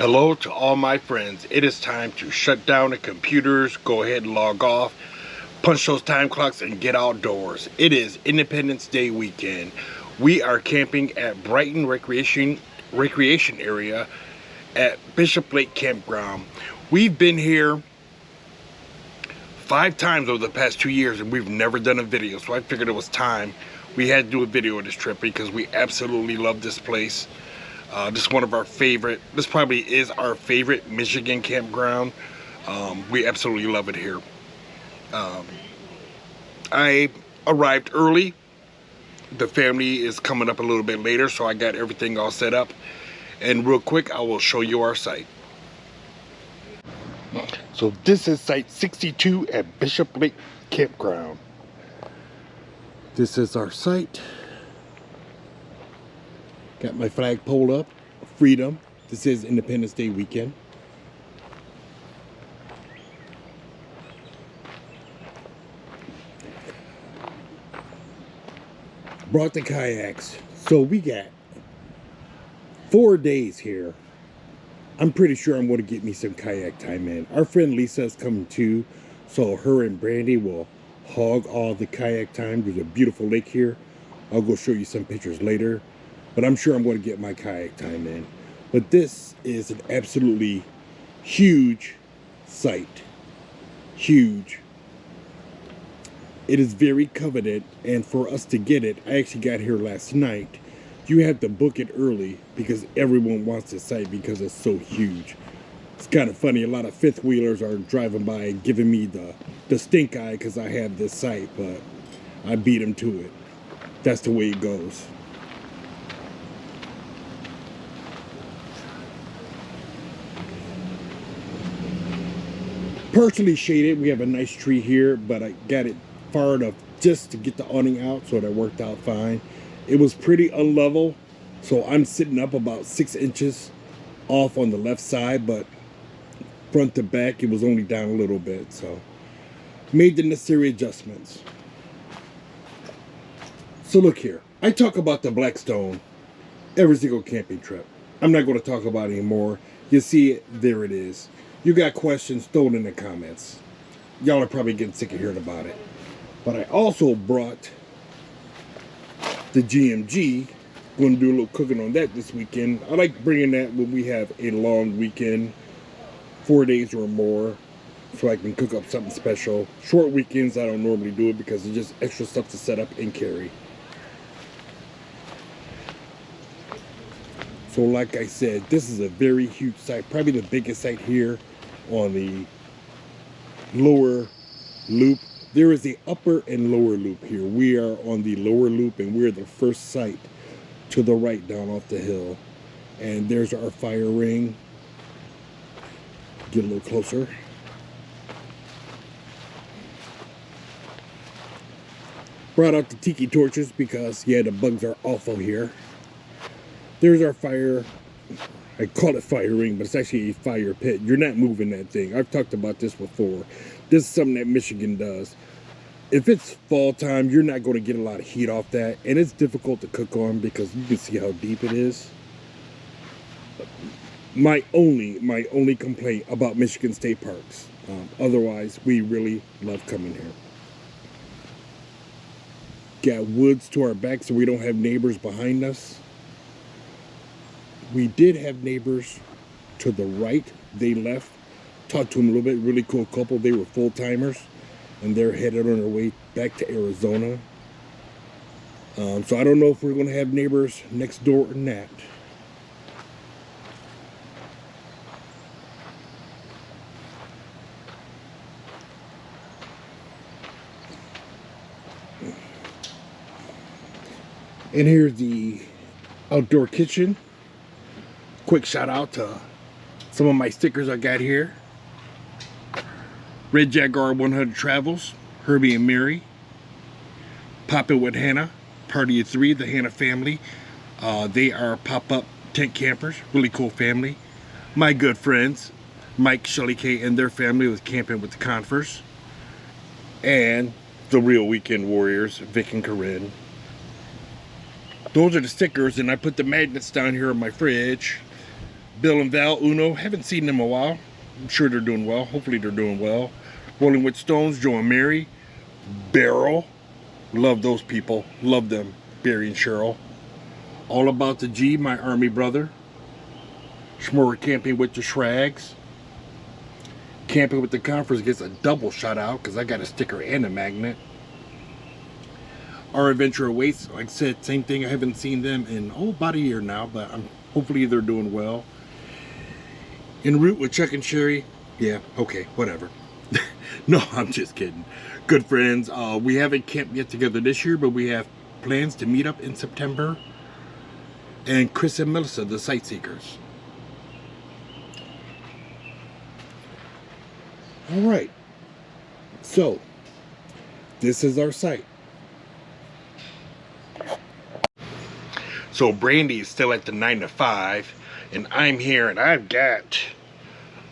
Hello to all my friends. It is time to shut down the computers, go ahead and log off, punch those time clocks and get outdoors. It is Independence Day weekend. We are camping at Brighton Recreation Area at Bishop Lake Campground. We've been here 5 times over the past 2 years and we've never done a video, so I figured it was time we had to do a video of this trip because we absolutely love this place. This is one of our favorite, this probably is our favorite Michigan campground. We absolutely love it here. I arrived early. The family is coming up a little bit later, so I got everything all set up. And real quick, I will show you our site. So this is site 62 at Bishop Lake Campground. This is our site. Got my flagpole up, freedom. This is Independence Day weekend. Brought the kayaks. So we got 4 days here. I'm pretty sure I'm going to get me some kayak time in. Our friend Lisa is coming too, so her and Brandy will hog all the kayak time. There's a beautiful lake here. I'll go show you some pictures later. But I'm sure I'm going to get my kayak time in. But this is an absolutely huge site. Huge. It is very coveted, and for us to get it, I actually got here last night. You have to book it early because everyone wants this site because it's so huge. It's kind of funny, a lot of fifth wheelers are driving by and giving me the stink eye because I have this site, but I beat them to it. That's the way it goes. Partially shaded. We have a nice tree here, but I got it far enough just to get the awning out, so that worked out fine. It was pretty unlevel, so I'm sitting up about 6 inches off on the left side, but front to back it was only down a little bit, so made the necessary adjustments. So look here, I talk about the Blackstone every single camping trip. I'm not going to talk about it anymore. You see it, there it is. You got questions, throw it in the comments. Y'all are probably getting sick of hearing about it. But I also brought the GMG. Going to do a little cooking on that this weekend. I like bringing that when we have a long weekend, 4 days or more, so I can cook up something special. Short weekends, I don't normally do it because it's just extra stuff to set up and carry. So like I said, this is a very huge site, probably the biggest site here on the lower loop. There is the upper and lower loop here. We are on the lower loop and we're the first site to the right down off the hill. And there's our fire ring. Get a little closer. Brought out the tiki torches because, yeah, the bugs are awful here. There's our fire. I call it fire ring, but it's actually a fire pit. You're not moving that thing. I've talked about this before. This is something that Michigan does. If it's fall time, you're not going to get a lot of heat off that, and it's difficult to cook on because you can see how deep it is. My only complaint about Michigan state parks. Otherwise, we really love coming here. Got woods to our back, so we don't have neighbors behind us. We did have neighbors to the right. They left. Talked to them a little bit. Really cool couple. They were full-timers, and they're headed on their way back to Arizona. So I don't know if we're going to have neighbors next door or not. And here's the outdoor kitchen. Quick shout out to some of my stickers I got here. Red Jaguar 100 Travels, Herbie and Mary, Pop It with Hannah, Party of 3, the Hannah family. They are pop-up tent campers, really cool family. My good friends, Mike, Shelly K, and their family with Camping with the Confers. And the real weekend warriors, Vic and Corinne. Those are the stickers, and I put the magnets down here in my fridge. Bill and Val Uno. Haven't seen them in a while. I'm sure they're doing well. Hopefully they're doing well. Rolling with Stones, Joe and Mary. Beryl. Love those people. Love them. Barry and Cheryl. All About the G, my army brother. Schmorrer Camping with the Shrags. Camping with the Conference gets a double shout out because I got a sticker and a magnet. Our Adventure Awaits, like I said, same thing. I haven't seen them in about a year now, but hopefully they're doing well. En route with Chuck and Sherry. Yeah, okay, whatever. No, I'm just kidding. Good friends. We haven't camped yet together this year, but we have plans to meet up in September. And Chris and Melissa, the Sightseekers. All right. So, this is our site. So Brandy is still at the 9 to 5, and I'm here, and I've got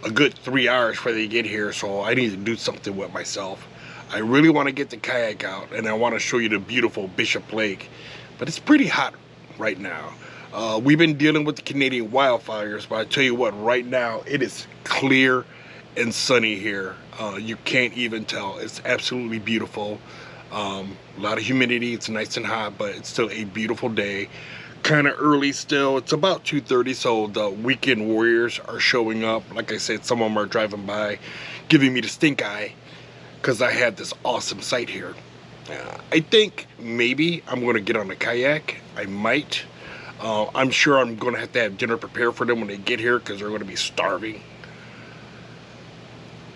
a good 3 hours before they get here, so I need to do something with myself. I really want to get the kayak out, and I want to show you the beautiful Bishop Lake, but it's pretty hot right now. We've been dealing with the Canadian wildfires, but I tell you what, right now it is clear and sunny here. You can't even tell. It's absolutely beautiful. A lot of humidity. It's nice and hot, but it's still a beautiful day. Kind of early still. It's about 2:30, so the weekend warriors are showing up. Like I said, some of them are driving by giving me the stink eye because I had this awesome site here. I think maybe I'm going to get on a kayak. I might. I'm sure I'm going to have dinner prepared for them when they get here because they're going to be starving.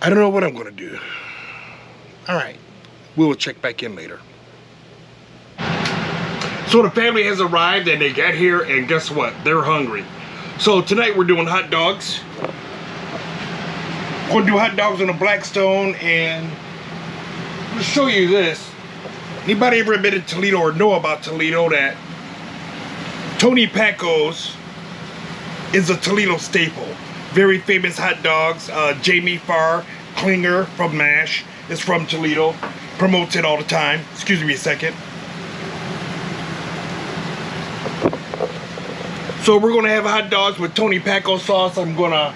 I don't know what I'm going to do. All right. We'll check back in later. So the family has arrived and they got here, and guess what? They're hungry. So tonight we're doing hot dogs. We're going to do hot dogs on a Blackstone, and I'm going to show you this. Anybody ever been to Toledo or know about Toledo that Tony Paco's is a Toledo staple. Very famous hot dogs. Jamie Farr Klinger from MASH is from Toledo. Promotes it all the time. Excuse me a second. So we're going to have hot dogs with Tony Paco sauce. I'm going to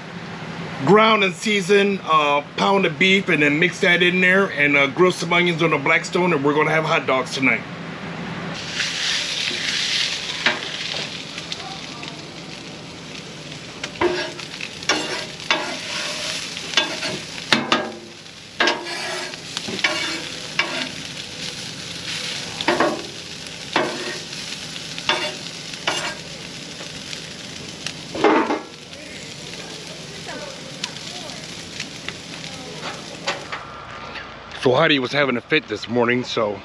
ground and season a pound of beef and then mix that in there and grill some onions on the Blackstone, and we're going to have hot dogs tonight. So Heidi was having a fit this morning, so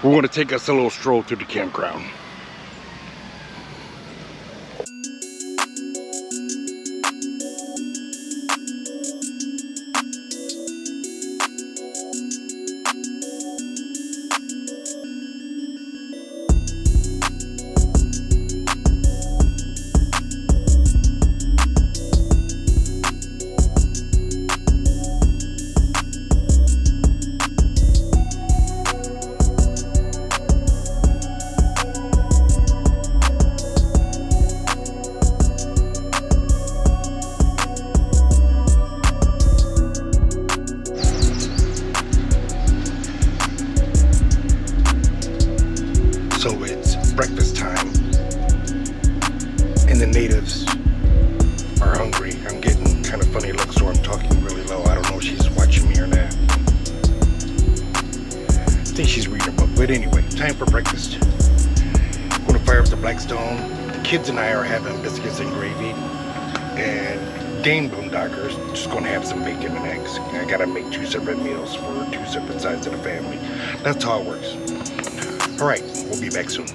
we're going to take us a little stroll through the campground. So it's breakfast time, and the natives are hungry. I'm getting kind of funny looks, so I'm talking really low. I don't know if she's watching me or not. I think she's reading a book, but anyway, time for breakfast. I'm gonna fire up the Blackstone. The kids and I are having biscuits and gravy, and Dane Boondocker's just gonna have some bacon and eggs. I gotta make 2 separate meals for 2 separate sides of the family. That's how it works. All right, we'll be back soon.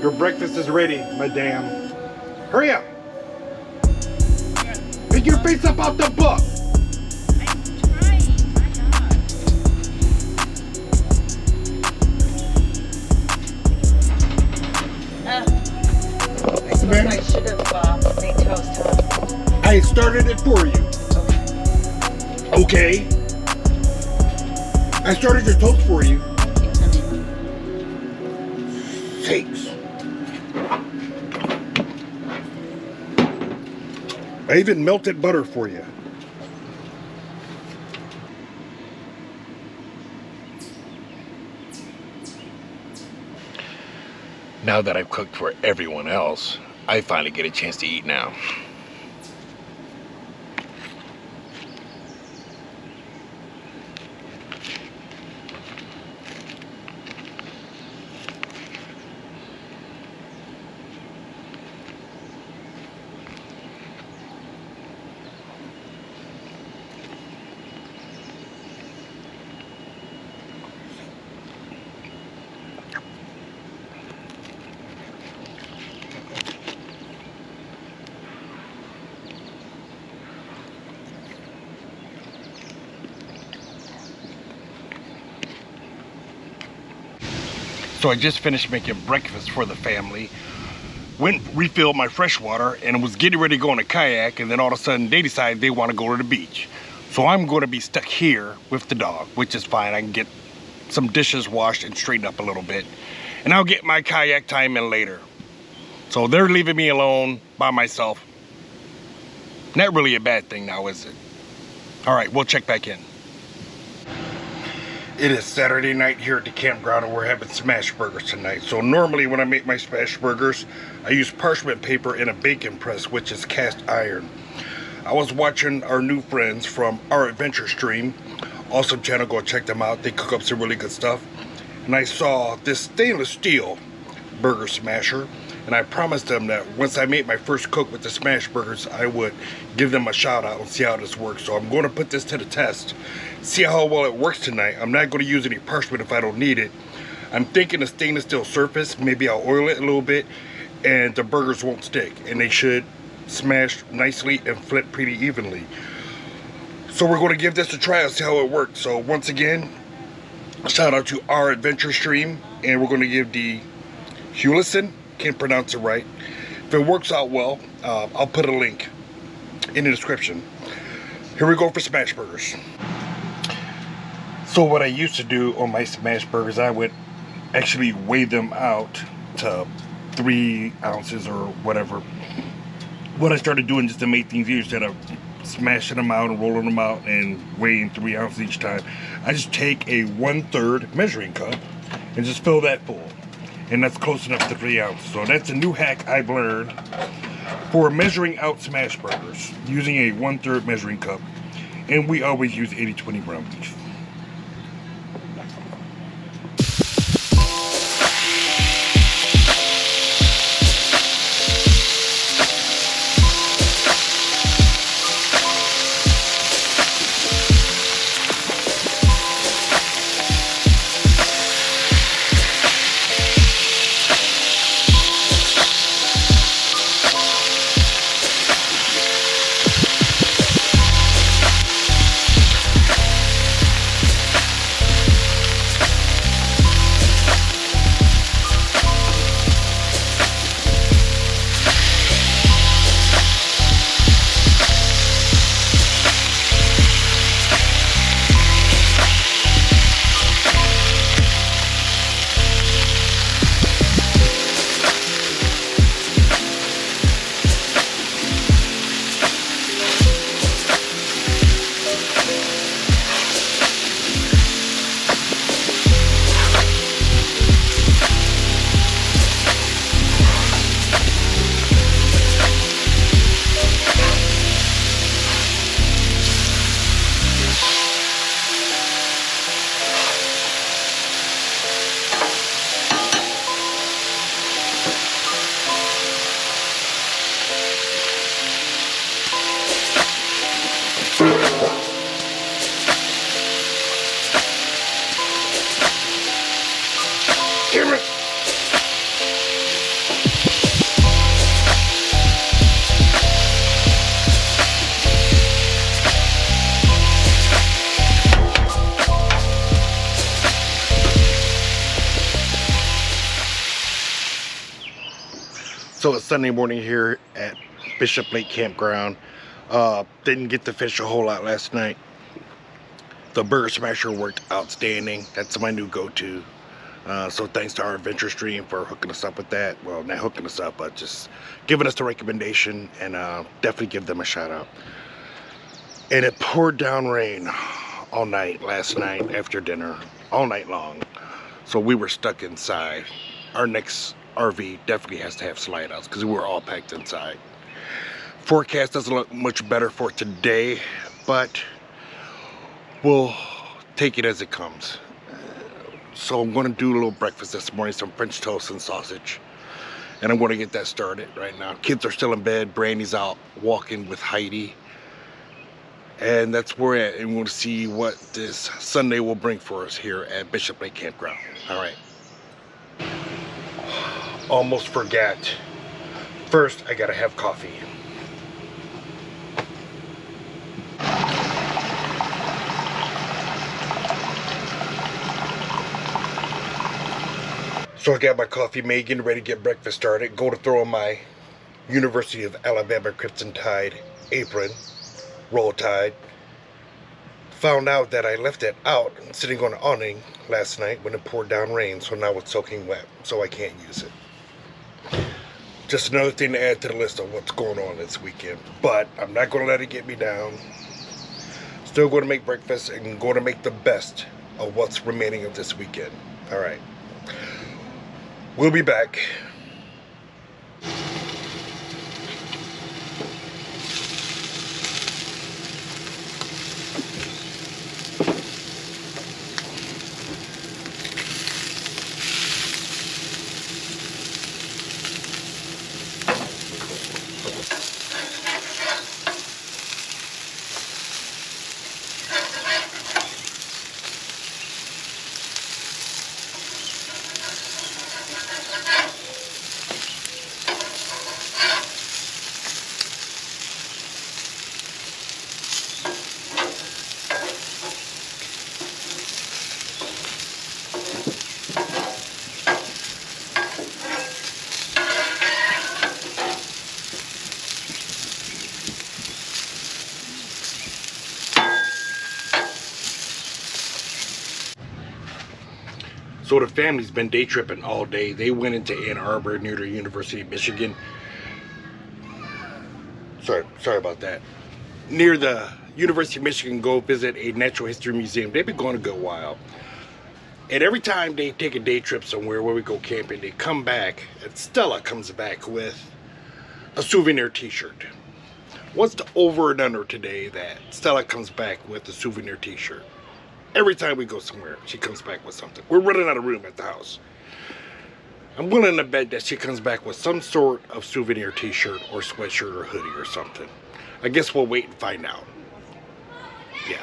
Your breakfast is ready, madame. Hurry up. Pick your face up out the book. I'm trying, my God. I should have made toast, huh? I started it for you. Okay. I started your toast for you. Sakes. I even melted butter for you. Now that I've cooked for everyone else, I finally get a chance to eat now. So I just finished making breakfast for the family, went refilled my fresh water, and was getting ready to go on a kayak, and then all of a sudden they decide they want to go to the beach. So I'm going to be stuck here with the dog, which is fine. I can get some dishes washed and straightened up a little bit, and I'll get my kayak time in later. So they're leaving me alone by myself. Not really a bad thing now, is it? All right, we'll check back in. It is Saturday night here at the campground, and we're having smash burgers tonight. So normally when I make my smash burgers, I use parchment paper and a bacon press, which is cast iron. I was watching our new friends from Our Adventure Stream, awesome channel, go check them out. They cook up some really good stuff. And I saw this stainless steel burger smasher, and I promised them that once I made my first cook with the smash burgers, I would give them a shout out and see how this works. So I'm going to put this to the test, see how well it works tonight. I'm not going to use any parchment if I don't need it. I'm thinking a stainless steel surface, maybe I'll oil it a little bit, and the burgers won't stick, and they should smash nicely and flip pretty evenly. So we're going to give this a try and see how it works. So once again, shout out to Our Adventure Stream, and we're going to give the HULISEN, can't pronounce it right. If it works out well, I'll put a link in the description. Here we go for smash burgers. So what I used to do on my smash burgers, I would actually weigh them out to 3 ounces or whatever. What I started doing just to make things easier, instead of smashing them out and rolling them out and weighing 3 ounces each time, I just take a 1/3 measuring cup and just fill that full. And that's close enough to 3 ounces. So that's a new hack I've learned for measuring out smash burgers, using a 1/3 measuring cup. And we always use 80/20 ground beef. So it's Sunday morning here at Bishop Lake Campground. Didn't get to fish a whole lot last night. The Burger Smasher worked outstanding. That's my new go-to. So thanks to our Adventure Stream for hooking us up with that. Well, not hooking us up, but just giving us the recommendation, and definitely give them a shout out. And it poured down rain all night last night after dinner, all night long. So we were stuck inside. Our next RV definitely has to have slide outs because we were all packed inside. Forecast doesn't look much better for today, but we'll take it as it comes. So I'm going to do a little breakfast this morning, some French toast and sausage. And I'm going to get that started right now. Kids are still in bed. Brandy's out walking with Heidi. And that's where we're at. And we'll see what this Sunday will bring for us here at Bishop Lake Campground. All right. Almost forgot. First, I got to have coffee. So I got my coffee made, getting ready to get breakfast started. Go to throw on my University of Alabama Crimson Tide apron, roll tide. Found out that I left it out sitting on the awning last night when it poured down rain, so now it's soaking wet, so I can't use it. Just another thing to add to the list of what's going on this weekend. But I'm not going to let it get me down. Still going to make breakfast and going to make the best of what's remaining of this weekend. All right. We'll be back. So the family's been day tripping all day. They went into Ann Arbor near the University of Michigan. Sorry about that. Near the University of Michigan, go visit a natural history museum. They've been going a good while. And every time they take a day trip somewhere where we go camping, they come back, and Stella comes back with a souvenir t-shirt. What's the over and under today that Stella comes back with a souvenir t-shirt? Every time we go somewhere, she comes back with something. We're running out of room at the house. I'm willing to bet that she comes back with some sort of souvenir t-shirt or sweatshirt or hoodie or something. I guess we'll wait and find out. Yeah.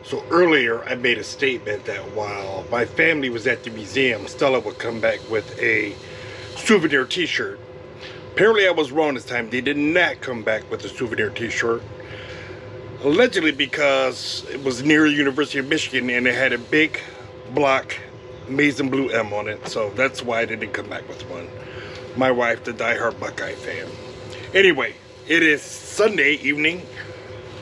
So earlier I made a statement that while my family was at the museum, Stella would come back with a souvenir t-shirt. Apparently I was wrong this time. They did not come back with a souvenir t-shirt. Allegedly because it was near the University of Michigan and it had a big block maize and blue M on it. So that's why they didn't come back with one. My wife, the diehard Buckeye fan. Anyway, it is Sunday evening.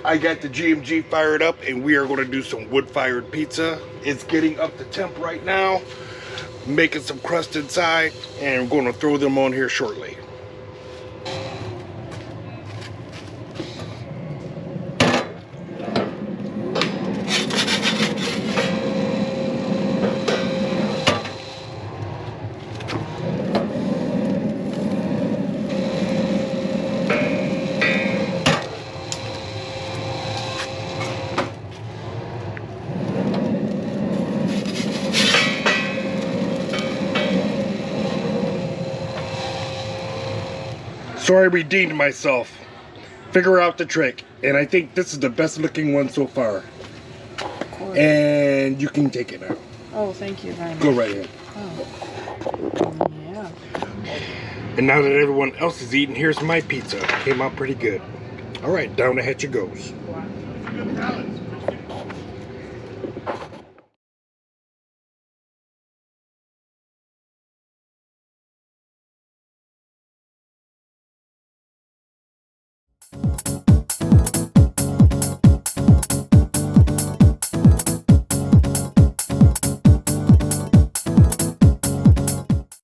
I got the GMG fired up and we are going to do some wood-fired pizza. It's getting up to temp right now. Making some crust inside and I'm going to throw them on here shortly. So I redeemed myself. Figure out the trick. And I think this is the best looking one so far. And you can take it now. Oh, thank you very much. Go right ahead. Oh. Yeah. And now that everyone else is eating, here's my pizza. Came out pretty good. Alright, down the hatch it goes. Wow.